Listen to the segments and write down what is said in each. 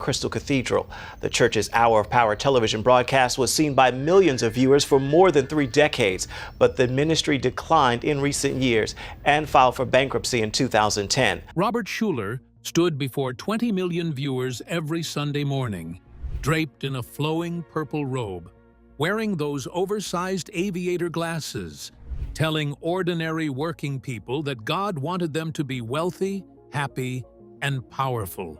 Crystal Cathedral. The church's Hour of Power television broadcast was seen by millions of viewers for more than 3 decades, but the ministry declined in recent years and filed for bankruptcy in 2010. Robert Schuller stood before 20 million viewers every Sunday morning, draped in a flowing purple robe, wearing those oversized aviator glasses, telling ordinary working people that God wanted them to be wealthy, happy, and powerful.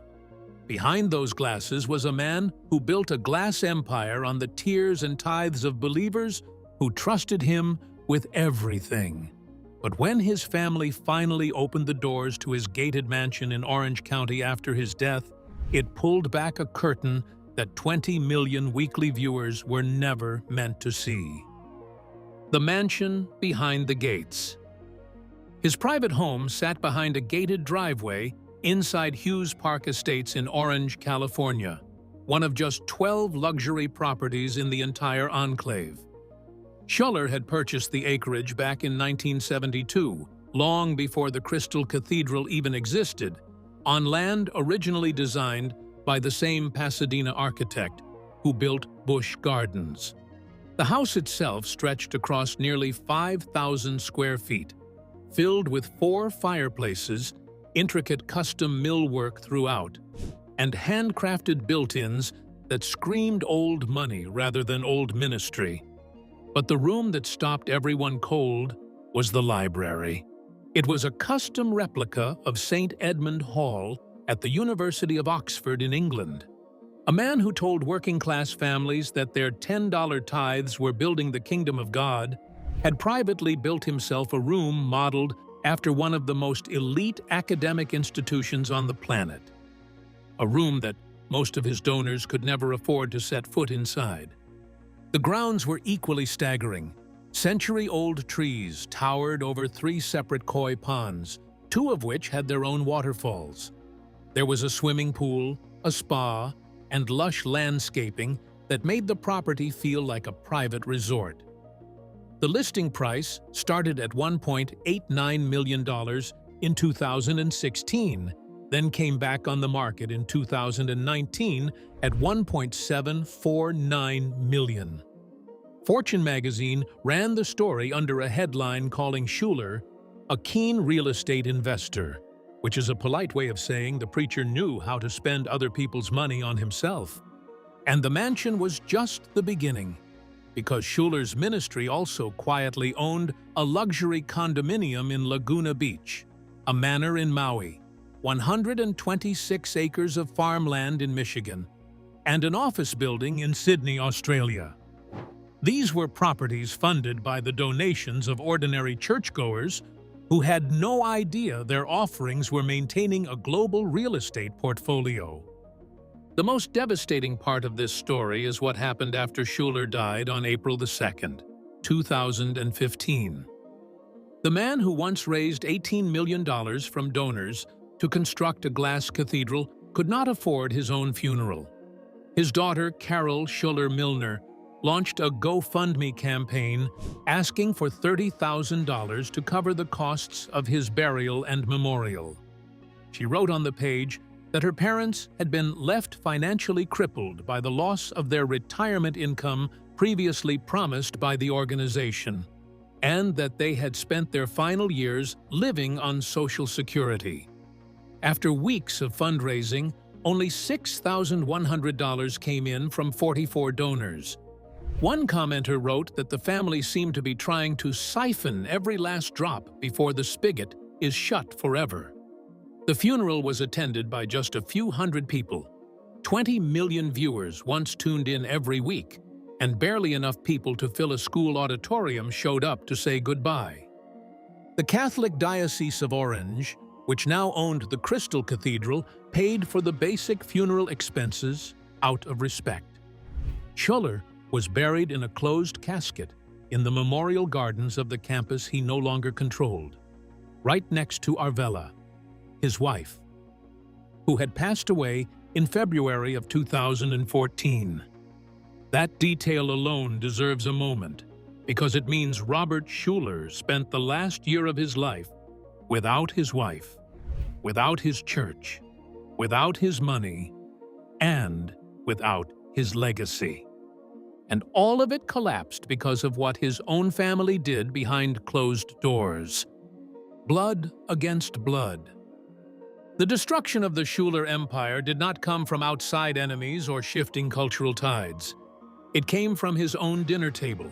Behind those glasses was a man who built a glass empire on the tears and tithes of believers who trusted him with everything. But when his family finally opened the doors to his gated mansion in Orange County after his death, it pulled back a curtain that 20 million weekly viewers were never meant to see. The mansion behind the gates. His private home sat behind a gated driveway inside Hughes Park Estates in Orange, California, one of just 12 luxury properties in the entire enclave. Schuller had purchased the acreage back in 1972, long before the Crystal Cathedral even existed, on land originally designed by the same Pasadena architect who built Busch Gardens. The house itself stretched across nearly 5,000 square feet, filled with 4 fireplaces, intricate custom millwork throughout, and handcrafted built-ins that screamed old money rather than old ministry. But the room that stopped everyone cold was the library. It was a custom replica of St. Edmund Hall at the University of Oxford in England. A man who told working-class families that their $10 tithes were building the kingdom of God had privately built himself a room modeled after one of the most elite academic institutions on the planet. A room that most of his donors could never afford to set foot inside. The grounds were equally staggering. Century-old trees towered over 3 separate koi ponds, 2 of which had their own waterfalls. There was a swimming pool, a spa, and lush landscaping that made the property feel like a private resort. The listing price started at $1.89 million in 2016, then came back on the market in 2019 at $1.749 million. Fortune magazine ran the story under a headline calling Schuller a keen real estate investor, which is a polite way of saying the preacher knew how to spend other people's money on himself. And the mansion was just the beginning, because Schuller's ministry also quietly owned a luxury condominium in Laguna Beach, a manor in Maui, 126 acres of farmland in Michigan, and an office building in Sydney, Australia. These were properties funded by the donations of ordinary churchgoers who had no idea their offerings were maintaining a global real estate portfolio. The most devastating part of this story is what happened after Schuller died on April 2, 2015. The man who once raised $18 million from donors to construct a glass cathedral could not afford his own funeral. His daughter, Carol Schuller Milner, launched a GoFundMe campaign asking for $30,000 to cover the costs of his burial and memorial. She wrote on the page that her parents had been left financially crippled by the loss of their retirement income previously promised by the organization, and that they had spent their final years living on Social Security. After weeks of fundraising, only $6,100 came in from 44 donors. One commenter wrote that the family seemed to be trying to siphon every last drop before the spigot is shut forever. The funeral was attended by just a few hundred people. 20 million viewers once tuned in every week, and barely enough people to fill a school auditorium showed up to say goodbye. The Catholic Diocese of Orange, which now owned the Crystal Cathedral, paid for the basic funeral expenses out of respect. Schuller was buried in a closed casket in the memorial gardens of the campus he no longer controlled, right next to Arvella, his wife, who had passed away in February of 2014. That detail alone deserves a moment, because it means Robert Schuller spent the last year of his life without his wife, without his church, without his money, and without his legacy. And all of it collapsed because of what his own family did behind closed doors. Blood against blood. The destruction of the Schuller empire did not come from outside enemies or shifting cultural tides. It came from his own dinner table.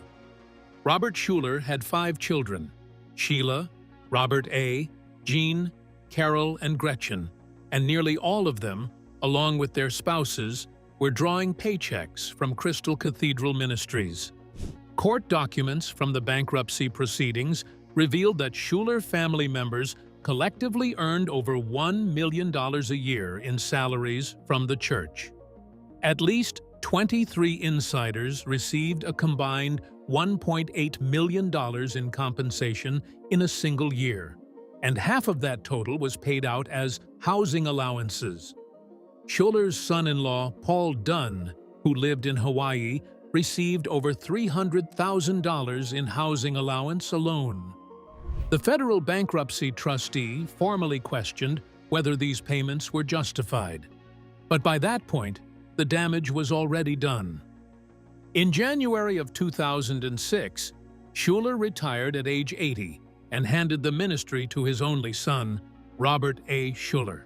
Robert Schuller had 5 children: Sheila, Robert A., Jean, Carol, and Gretchen, and nearly all of them, along with their spouses, were drawing paychecks from Crystal Cathedral Ministries. Court documents from the bankruptcy proceedings revealed that Schuller family members collectively earned over $1 million a year in salaries from the church. At least 23 insiders received a combined $1.8 million in compensation in a single year, and half of that total was paid out as housing allowances. Schuller's son-in-law, Paul Dunn, who lived in Hawaii, received over $300,000 in housing allowance alone. The federal bankruptcy trustee formally questioned whether these payments were justified. But by that point, the damage was already done. In January of 2006, Schuller retired at age 80 and handed the ministry to his only son, Robert A. Schuller.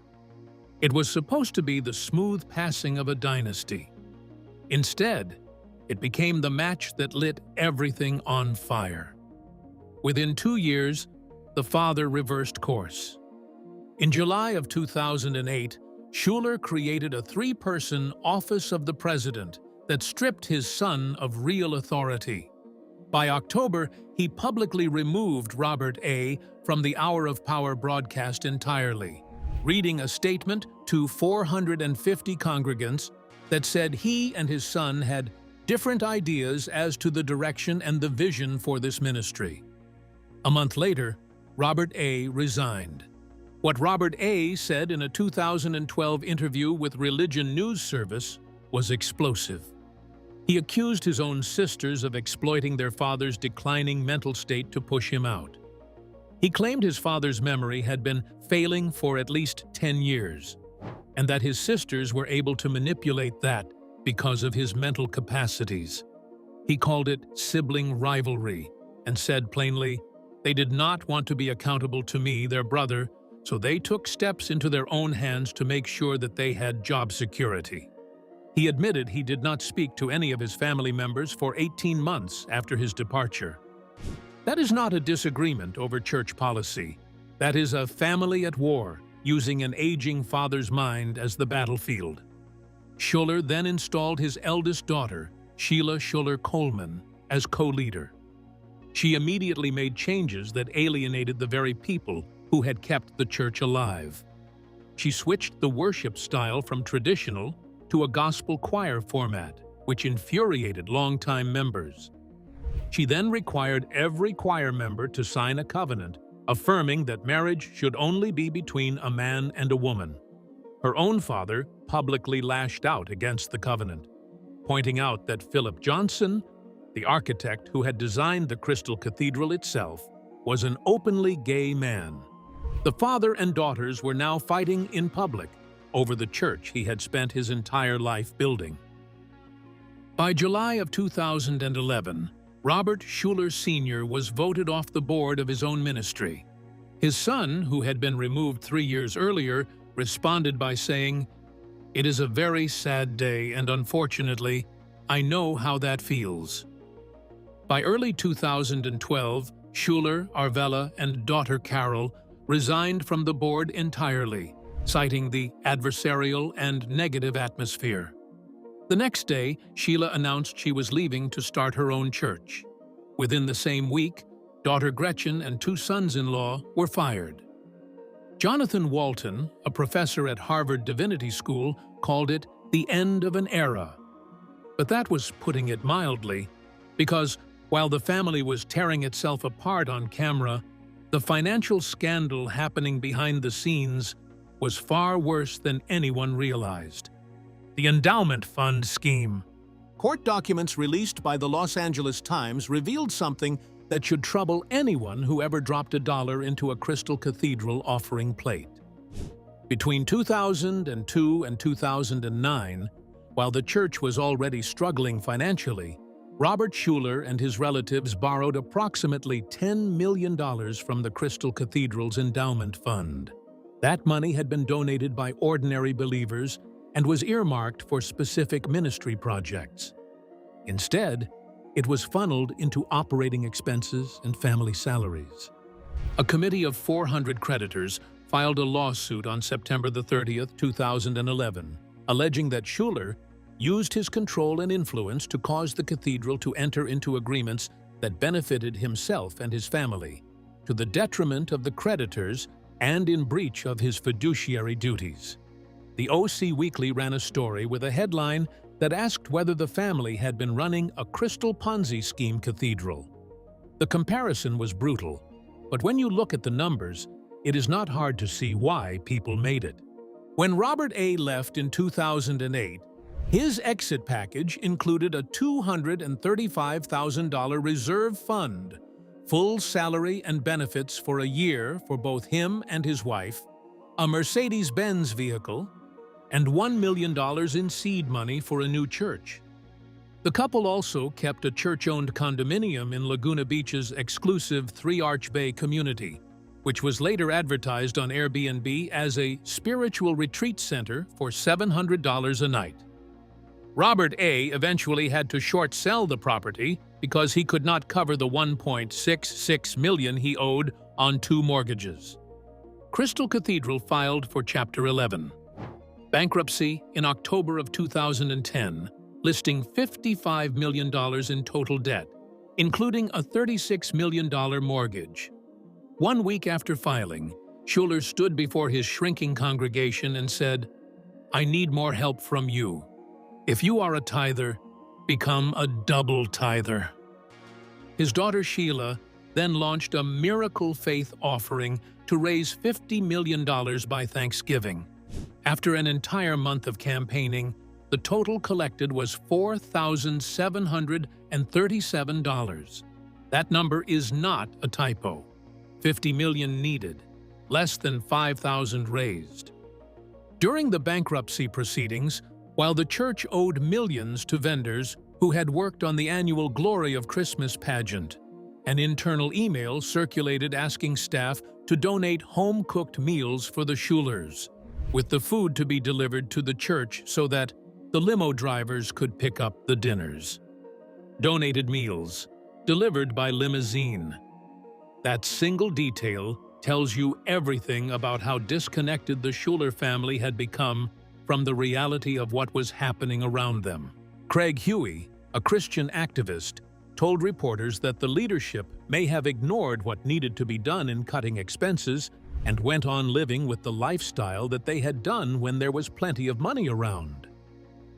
It was supposed to be the smooth passing of a dynasty. Instead, it became the match that lit everything on fire. Within 2 years, the father reversed course. In July of 2008, Schuller created a 3-person Office of the President that stripped his son of real authority. By October, he publicly removed Robert A. from the Hour of Power broadcast entirely, reading a statement to 450 congregants that said he and his son had different ideas as to the direction and the vision for this ministry. A month later, Robert A. resigned. What Robert A. said in a 2012 interview with Religion News Service was explosive. He accused his own sisters of exploiting their father's declining mental state to push him out. He claimed his father's memory had been failing for at least 10 years, and that his sisters were able to manipulate that because of his mental capacities. He called it sibling rivalry and said plainly, "They did not want to be accountable to me, their brother, so they took steps into their own hands to make sure that they had job security." He admitted he did not speak to any of his family members for 18 months after his departure. That is not a disagreement over church policy. That is a family at war, using an aging father's mind as the battlefield. Schuller then installed his eldest daughter, Sheila Schuller Coleman, as co-leader. She immediately made changes that alienated the very people who had kept the church alive. She switched the worship style from traditional to a gospel choir format, which infuriated longtime members. She then required every choir member to sign a covenant, affirming that marriage should only be between a man and a woman. Her own father publicly lashed out against the covenant, pointing out that Philip Johnson, the architect who had designed the Crystal Cathedral itself, was an openly gay man. The father and daughters were now fighting in public over the church he had spent his entire life building. By July of 2011, Robert Schuller Sr. was voted off the board of his own ministry. His son, who had been removed 3 years earlier, responded by saying, "It is a very sad day, and unfortunately, I know how that feels." By early 2012, Schuller, Arvella, and daughter Carol resigned from the board entirely, citing the adversarial and negative atmosphere. The next day, Sheila announced she was leaving to start her own church. Within the same week, daughter Gretchen and 2 sons-in-law were fired. Jonathan Walton, a professor at Harvard Divinity School, called it the end of an era. But that was putting it mildly, because while the family was tearing itself apart on camera, the financial scandal happening behind the scenes was far worse than anyone realized. The endowment fund scheme. Court documents released by the Los Angeles Times revealed something that should trouble anyone who ever dropped $1 into a Crystal Cathedral offering plate. Between 2002 and 2009, While the church was already struggling financially, Robert Schuller and his relatives borrowed approximately $10 million from the Crystal Cathedral's endowment fund. That money had been donated by ordinary believers and was earmarked for specific ministry projects. Instead, it was funneled into operating expenses and family salaries. A committee of 400 creditors filed a lawsuit on September 30, 2011, alleging that Schuller used his control and influence to cause the cathedral to enter into agreements that benefited himself and his family, to the detriment of the creditors and in breach of his fiduciary duties. The OC Weekly ran a story with a headline that asked whether the family had been running a crystal Ponzi scheme cathedral. The comparison was brutal, but when you look at the numbers, it is not hard to see why people made it. When Robert A. left in 2008, his exit package included a $235,000 reserve fund, full salary and benefits for a year for both him and his wife, a Mercedes-Benz vehicle, and $1 million in seed money for a new church. The couple also kept a church-owned condominium in Laguna Beach's exclusive Three Arch Bay community, which was later advertised on Airbnb as a spiritual retreat center for $700 a night. Robert A. eventually had to short sell the property because he could not cover the $1.66 million he owed on 2 mortgages. Crystal Cathedral filed for Chapter 11. Bankruptcy in October of 2010, listing $55 million in total debt, including a $36 million mortgage. 1 week after filing, Schuller stood before his shrinking congregation and said, "I need more help from you. If you are a tither, become a double tither." His daughter Sheila then launched a miracle faith offering to raise $50 million by Thanksgiving. After an entire month of campaigning, the total collected was $4,737. That number is not a typo. $50 million needed, less than $5,000 raised. During the bankruptcy proceedings, while the church owed millions to vendors who had worked on the annual Glory of Christmas pageant, an internal email circulated asking staff to donate home-cooked meals for the Schullers, with the food to be delivered to the church so that the limo drivers could pick up the dinners. Donated meals, delivered by limousine. That single detail tells you everything about how disconnected the Schuller family had become from the reality of what was happening around them. Craig Huey, a Christian activist, told reporters that the leadership may have ignored what needed to be done in cutting expenses and went on living with the lifestyle that they had done when there was plenty of money around.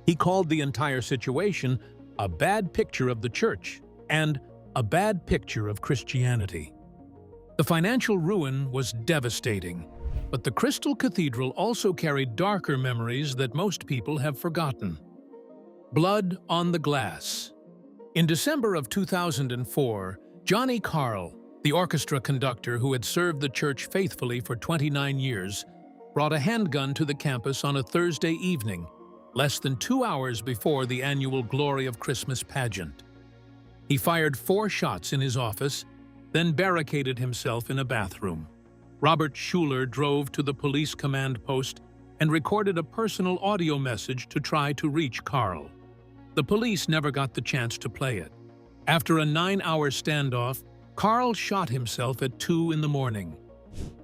He called the entire situation a bad picture of the church and a bad picture of Christianity. The financial ruin was devastating, but the Crystal Cathedral also carried darker memories that most people have forgotten. Blood on the glass. In December of 2004, Johnny Carl, the orchestra conductor who had served the church faithfully for 29 years, brought a handgun to the campus on a Thursday evening, less than 2 hours before the annual Glory of Christmas pageant. He fired 4 shots in his office, then barricaded himself in a bathroom. Robert Schuller drove to the police command post and recorded a personal audio message to try to reach Carl. The police never got the chance to play it. After a 9-hour standoff, Carl shot himself at 2 in the morning.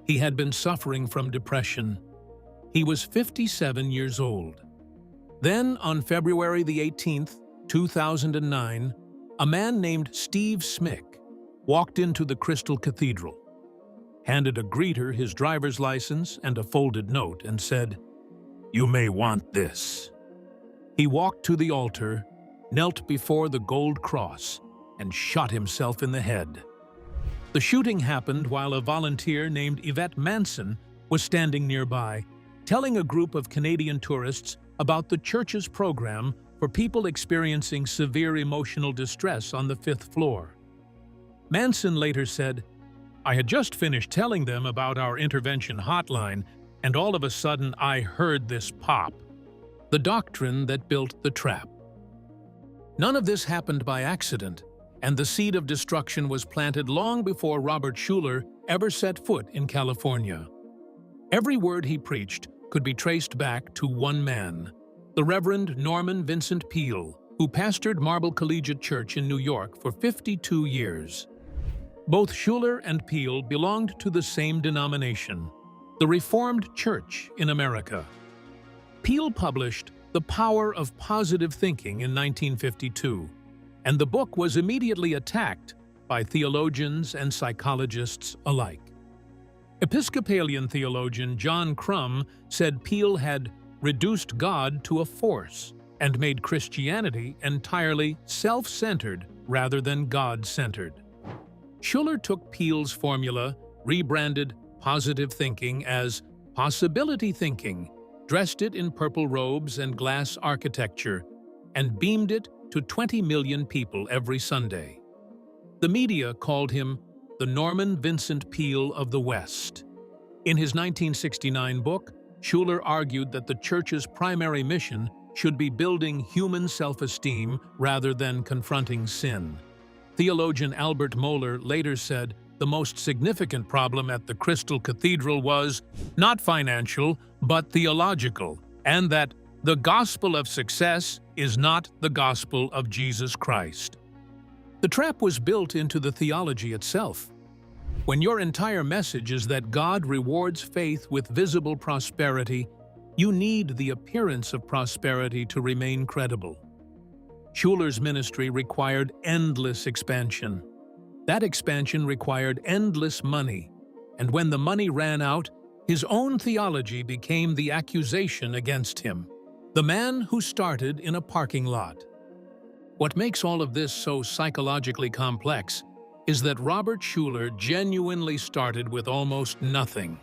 He had been suffering from depression. He was 57 years old. Then, on February the 18th, 2009, a man named Steve Smick walked into the Crystal Cathedral, handed a greeter his driver's license and a folded note, and said, "You may want this." He walked to the altar, knelt before the gold cross, and shot himself in the head. The shooting happened while a volunteer named Yvette Manson was standing nearby, telling a group of Canadian tourists about the church's program for people experiencing severe emotional distress on the 5th floor. Manson later said, "I had just finished telling them about our intervention hotline, and all of a sudden I heard this pop. the doctrine that built the trap. None of this happened by accident, and the seed of destruction was planted long before Robert Schuller ever set foot in California. Every word he preached could be traced back to one man, the Reverend Norman Vincent Peale, who pastored Marble Collegiate Church in New York for 52 years. Both Schuller and Peale belonged to the same denomination, the Reformed Church in America. Peale published The Power of Positive Thinking in 1952, and the book was immediately attacked by theologians and psychologists alike. Episcopalian theologian John Crum said Peale had reduced God to a force and made Christianity entirely self-centered rather than God-centered. Schuller took Peale's formula, rebranded positive thinking as possibility thinking, dressed it in purple robes and glass architecture, and beamed it to 20 million people every Sunday. The media called him the Norman Vincent Peale of the West. In his 1969 book, Schuller argued that the church's primary mission should be building human self-esteem rather than confronting sin. Theologian Albert Mohler later said the most significant problem at the Crystal Cathedral was not financial, but theological, and that the gospel of success is not the gospel of Jesus Christ. The trap was built into the theology itself. When your entire message is that God rewards faith with visible prosperity, you need the appearance of prosperity to remain credible. Schuller's ministry required endless expansion. That expansion required endless money, and when the money ran out, his own theology became the accusation against him. The man who started in a parking lot. What makes all of this so psychologically complex is that Robert Schuller genuinely started with almost nothing.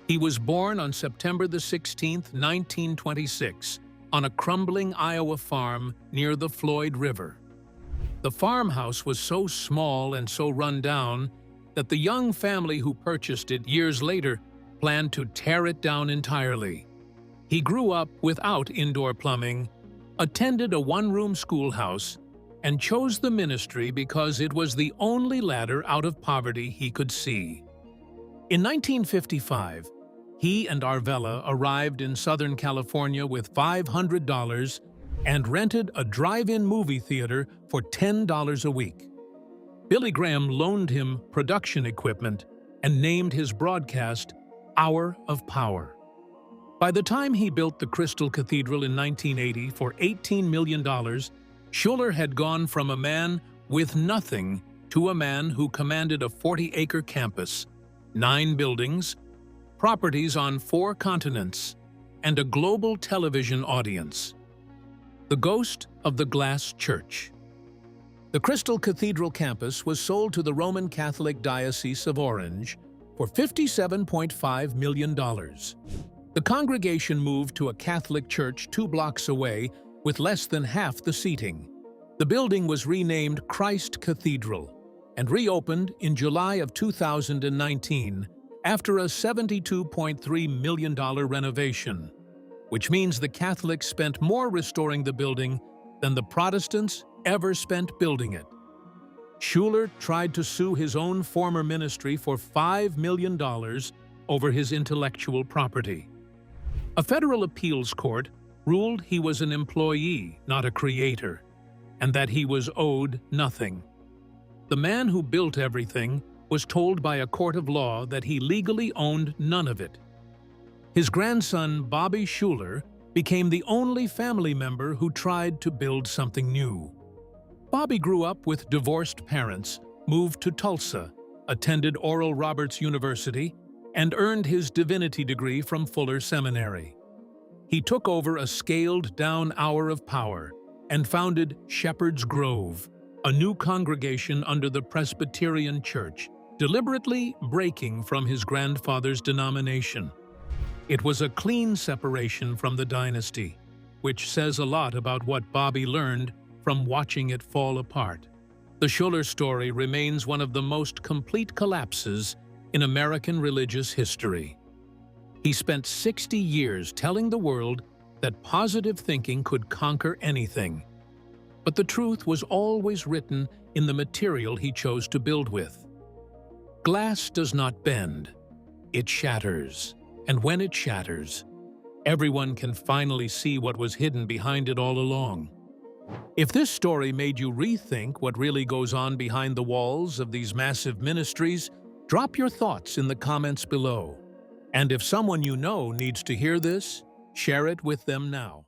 He was born on September 16, 1926, on a crumbling Iowa farm near the Floyd River. The farmhouse was so small and so run down that the young family who purchased it years later planned to tear it down entirely. He grew up without indoor plumbing, attended a one-room schoolhouse, and chose the ministry because it was the only ladder out of poverty he could see. In 1955, he and Arvella arrived in Southern California with $500 and rented a drive-in movie theater for $10 a week. Billy Graham loaned him production equipment and named his broadcast Hour of Power. By the time he built the Crystal Cathedral in 1980 for $18 million, Schuller had gone from a man with nothing to a man who commanded a 40-acre campus, 9 buildings, properties on 4 continents, and a global television audience. The ghost of the glass church. The Crystal Cathedral campus was sold to the Roman Catholic Diocese of Orange for $57.5 million. The congregation moved to a Catholic church 2 blocks away with less than half the seating. The building was renamed Christ Cathedral and reopened in July of 2019 after a $72.3 million renovation, which means the Catholics spent more restoring the building than the Protestants ever spent building it. Schuller tried to sue his own former ministry for $5 million over his intellectual property. A federal appeals court ruled he was an employee, not a creator, and that he was owed nothing. The man who built everything was told by a court of law that he legally owned none of it. His grandson, Bobby Schuller, became the only family member who tried to build something new. Bobby grew up with divorced parents, moved to Tulsa, attended Oral Roberts University, and earned his divinity degree from Fuller Seminary. He took over a scaled-down Hour of Power and founded Shepherd's Grove, a new congregation under the Presbyterian Church, deliberately breaking from his grandfather's denomination. It was a clean separation from the dynasty, which says a lot about what Bobby learned from watching it fall apart. The Schuller story remains one of the most complete collapses in American religious history. He spent 60 years telling the world that positive thinking could conquer anything. But the truth was always written in the material he chose to build with. Glass does not bend, it shatters. And when it shatters, everyone can finally see what was hidden behind it all along. If this story made you rethink what really goes on behind the walls of these massive ministries, drop your thoughts in the comments below. And if someone you know needs to hear this, share it with them now.